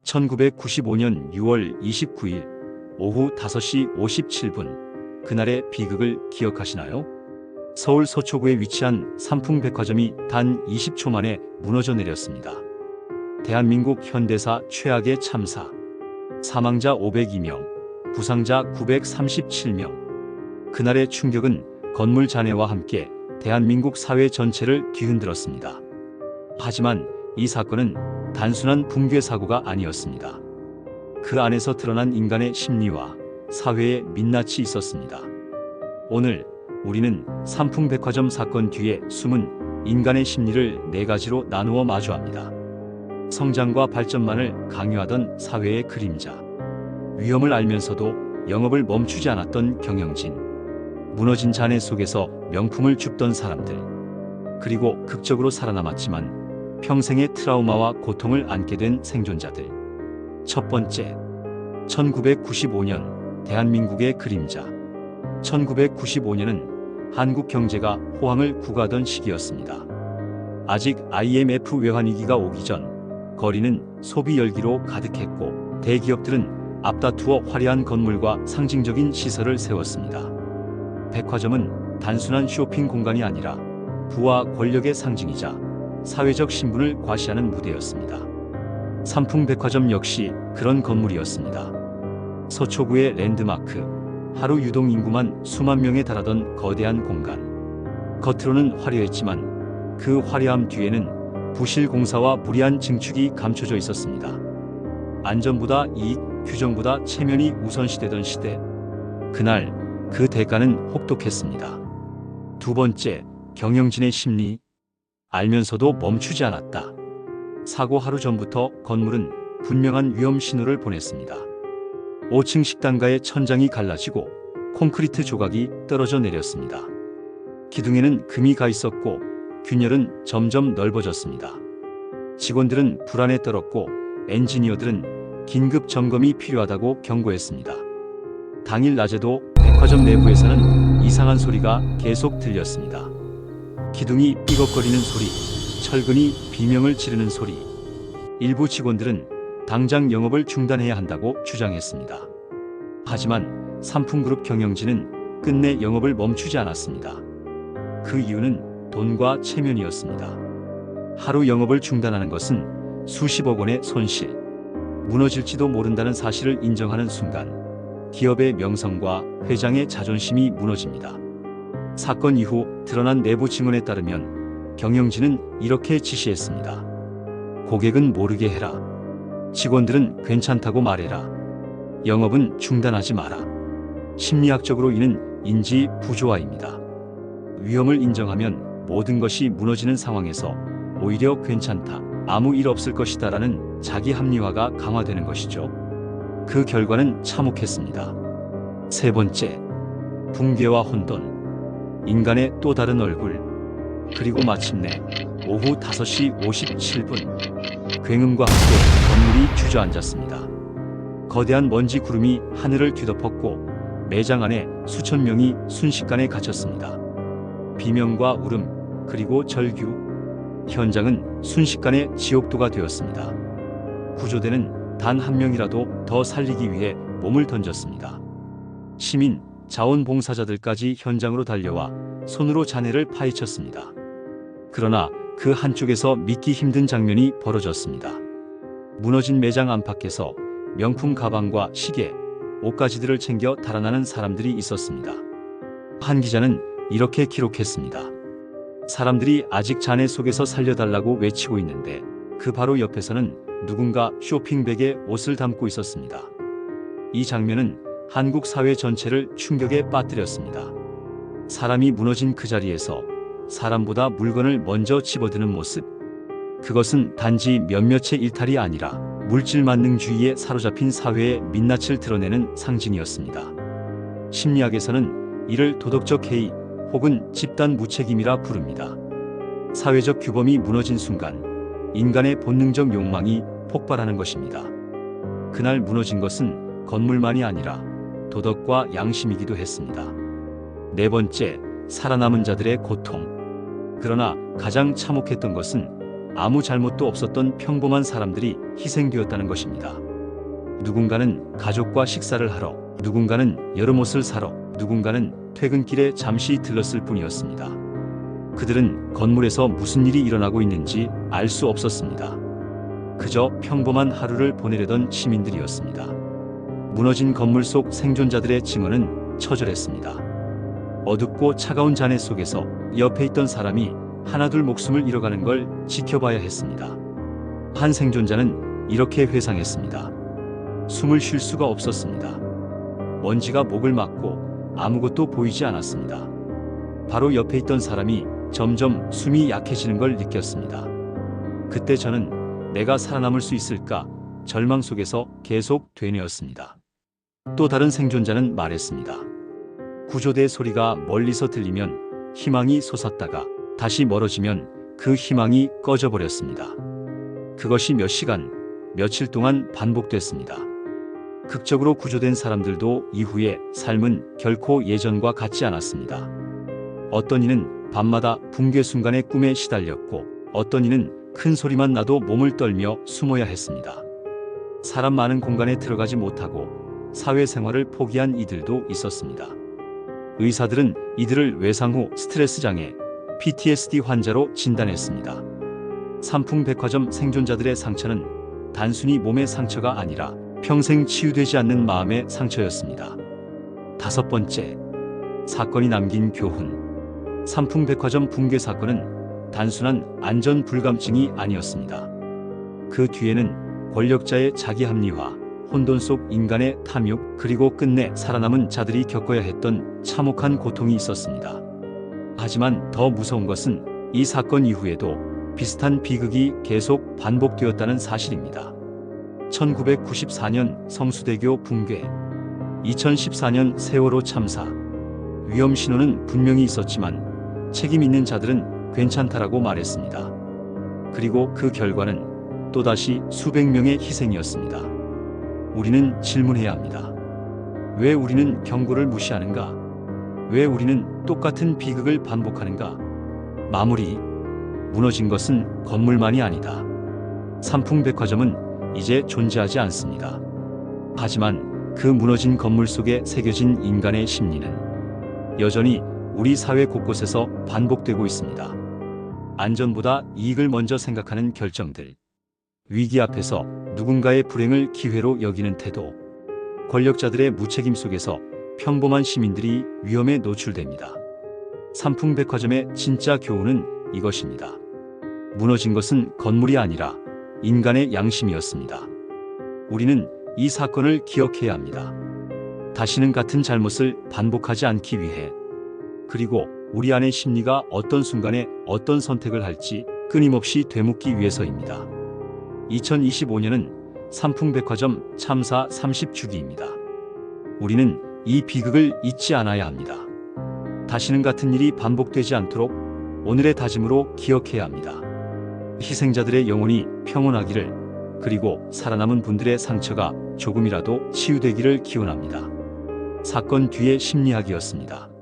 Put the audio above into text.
1995년 6월 29일 오후 5시 57분, 그날의 비극을 기억하시나요? 서울 서초구에 위치한 삼풍백화점이 단 20초 만에 무너져 내렸습니다. 대한민국 현대사 최악의 참사. 사망자 502명, 부상자 937명. 그날의 충격은 건물 잔해와 함께 대한민국 사회 전체를 뒤흔들었습니다. 하지만 이 사건은 단순한 붕괴 사고가 아니었습니다. 그 안에서 드러난 인간의 심리와 사회의 민낯이 있었습니다. 오늘 우리는 삼풍백화점 사건 뒤에 숨은 인간의 심리를 4가지로 나누어 마주합니다. 성장과 발전만을 강요하던 사회의 그림자, 위험을 알면서도 영업을 멈추지 않았던 경영진, 무너진 잔해 속에서 명품을 줍던 사람들, 그리고 극적으로 살아남았지만 평생의 트라우마와 고통을 안게 된 생존자들. 첫 번째, 1995년 대한민국의 그림자. 1995년은 한국 경제가 호황을 구가하던 시기였습니다. 아직 IMF 외환위기가 오기 전 거리는 소비 열기로 가득했고 대기업들은 앞다투어 화려한 건물과 상징적인 시설을 세웠습니다. 백화점은 단순한 쇼핑 공간이 아니라 부와 권력의 상징이자 사회적 신분을 과시하는 무대였습니다. 삼풍백화점 역시 그런 건물이었습니다. 서초구의 랜드마크, 하루 유동 인구만 수만 명에 달하던 거대한 공간. 겉으로는 화려했지만 그 화려함 뒤에는 부실 공사와 무리한 증축이 감춰져 있었습니다. 안전보다 이익, 규정보다 체면이 우선시되던 시대. 그날 그 대가는 혹독했습니다. 두 번째, 경영진의 심리. 알면서도 멈추지 않았다. 사고 하루 전부터 건물은 분명한 위험 신호를 보냈습니다. 5층 식당가의 천장이 갈라지고 콘크리트 조각이 떨어져 내렸습니다. 기둥에는 금이 가 있었고 균열은 점점 넓어졌습니다. 직원들은 불안에 떨었고 엔지니어들은 긴급 점검이 필요하다고 경고했습니다. 당일 낮에도 백화점 내부에서는 이상한 소리가 계속 들렸습니다. 기둥이 삐걱거리는 소리, 철근이 비명을 지르는 소리. 일부 직원들은 당장 영업을 중단해야 한다고 주장했습니다. 하지만 삼풍그룹 경영진은 끝내 영업을 멈추지 않았습니다. 그 이유는 돈과 체면이었습니다. 하루 영업을 중단하는 것은 수십억 원의 손실, 무너질지도 모른다는 사실을 인정하는 순간 기업의 명성과 회장의 자존심이 무너집니다. 사건 이후 드러난 내부 증언에 따르면 경영진은 이렇게 지시했습니다. 고객은 모르게 해라. 직원들은 괜찮다고 말해라. 영업은 중단하지 마라. 심리학적으로 이는 인지 부조화입니다. 위험을 인정하면 모든 것이 무너지는 상황에서 오히려 괜찮다, 아무 일 없을 것이다라는 자기 합리화가 강화되는 것이죠. 그 결과는 참혹했습니다. 세 번째, 붕괴와 혼돈. 인간의 또 다른 얼굴. 그리고 마침내 오후 5시 57분, 굉음과 함께 건물이 주저앉았습니다. 거대한 먼지 구름이 하늘을 뒤덮었고 매장 안에 수천 명이 순식간에 갇혔습니다. 비명과 울음, 그리고 절규. 현장은 순식간에 지옥도가 되었습니다. 구조대는 단 한 명이라도 더 살리기 위해 몸을 던졌습니다. 시민, 자원봉사자들까지 현장으로 달려와 손으로 잔해를 파헤쳤습니다. 그러나 그 한쪽에서 믿기 힘든 장면이 벌어졌습니다. 무너진 매장 안팎에서 명품 가방과 시계, 옷가지들을 챙겨 달아나는 사람들이 있었습니다. 한 기자는 이렇게 기록했습니다. 사람들이 아직 잔해 속에서 살려달라고 외치고 있는데 그 바로 옆에서는 누군가 쇼핑백에 옷을 담고 있었습니다. 이 장면은 한국 사회 전체를 충격에 빠뜨렸습니다. 사람이 무너진 그 자리에서 사람보다 물건을 먼저 집어드는 모습. 그것은 단지 몇몇의 일탈이 아니라 물질 만능주의에 사로잡힌 사회의 민낯을 드러내는 상징이었습니다. 심리학에서는 이를 도덕적 해이 혹은 집단 무책임이라 부릅니다. 사회적 규범이 무너진 순간 인간의 본능적 욕망이 폭발하는 것입니다. 그날 무너진 것은 건물만이 아니라 도덕과 양심이기도 했습니다. 네 번째, 살아남은 자들의 고통. 그러나 가장 참혹했던 것은 아무 잘못도 없었던 평범한 사람들이 희생되었다는 것입니다. 누군가는 가족과 식사를 하러, 누군가는 여름 옷을 사러, 누군가는 퇴근길에 잠시 들렀을 뿐이었습니다. 그들은 건물에서 무슨 일이 일어나고 있는지 알 수 없었습니다. 그저 평범한 하루를 보내려던 시민들이었습니다. 무너진 건물 속 생존자들의 증언은 처절했습니다. 어둡고 차가운 잔해 속에서 옆에 있던 사람이 하나둘 목숨을 잃어가는 걸 지켜봐야 했습니다. 한 생존자는 이렇게 회상했습니다. 숨을 쉴 수가 없었습니다. 먼지가 목을 막고 아무것도 보이지 않았습니다. 바로 옆에 있던 사람이 점점 숨이 약해지는 걸 느꼈습니다. 그때 저는 내가 살아남을 수 있을까 절망 속에서 계속 되뇌었습니다. 또 다른 생존자는 말했습니다. 구조대 소리가 멀리서 들리면 희망이 솟았다가 다시 멀어지면 그 희망이 꺼져버렸습니다. 그것이 몇 시간, 며칠 동안 반복됐습니다. 극적으로 구조된 사람들도 이후에 삶은 결코 예전과 같지 않았습니다. 어떤 이는 밤마다 붕괴 순간의 꿈에 시달렸고 어떤 이는 큰 소리만 나도 몸을 떨며 숨어야 했습니다. 사람 많은 공간에 들어가지 못하고 사회생활을 포기한 이들도 있었습니다. 의사들은 이들을 외상 후 스트레스 장애, PTSD 환자로 진단했습니다. 삼풍백화점 생존자들의 상처는 단순히 몸의 상처가 아니라 평생 치유되지 않는 마음의 상처였습니다. 5번째, 사건이 남긴 교훈. 삼풍백화점 붕괴 사건은 단순한 안전 불감증이 아니었습니다. 그 뒤에는 권력자의 자기 합리화, 혼돈 속 인간의 탐욕, 그리고 끝내 살아남은 자들이 겪어야 했던 참혹한 고통이 있었습니다. 하지만 더 무서운 것은 이 사건 이후에도 비슷한 비극이 계속 반복되었다는 사실입니다. 1994년 성수대교 붕괴, 2014년 세월호 참사. 위험 신호는 분명히 있었지만 책임 있는 자들은 괜찮다라고 말했습니다. 그리고 그 결과는 또다시 수백 명의 희생이었습니다. 우리는 질문해야 합니다. 왜 우리는 경고를 무시하는가? 왜 우리는 똑같은 비극을 반복하는가? 마무리. 무너진 것은 건물만이 아니다. 삼풍백화점은 이제 존재하지 않습니다. 하지만 그 무너진 건물 속에 새겨진 인간의 심리는 여전히 우리 사회 곳곳에서 반복되고 있습니다. 안전보다 이익을 먼저 생각하는 결정들, 위기 앞에서 누군가의 불행을 기회로 여기는 태도, 권력자들의 무책임 속에서 평범한 시민들이 위험에 노출됩니다. 삼풍백화점의 진짜 교훈은 이것입니다. 무너진 것은 건물이 아니라 인간의 양심이었습니다. 우리는 이 사건을 기억해야 합니다. 다시는 같은 잘못을 반복하지 않기 위해, 그리고 우리 안의 심리가 어떤 순간에 어떤 선택을 할지 끊임없이 되묻기 위해서입니다. 2025년은 삼풍백화점 참사 30주기입니다. 우리는 이 비극을 잊지 않아야 합니다. 다시는 같은 일이 반복되지 않도록 오늘의 다짐으로 기억해야 합니다. 희생자들의 영혼이 평온하기를, 그리고 살아남은 분들의 상처가 조금이라도 치유되기를 기원합니다. 사건 뒤의 심리학이었습니다.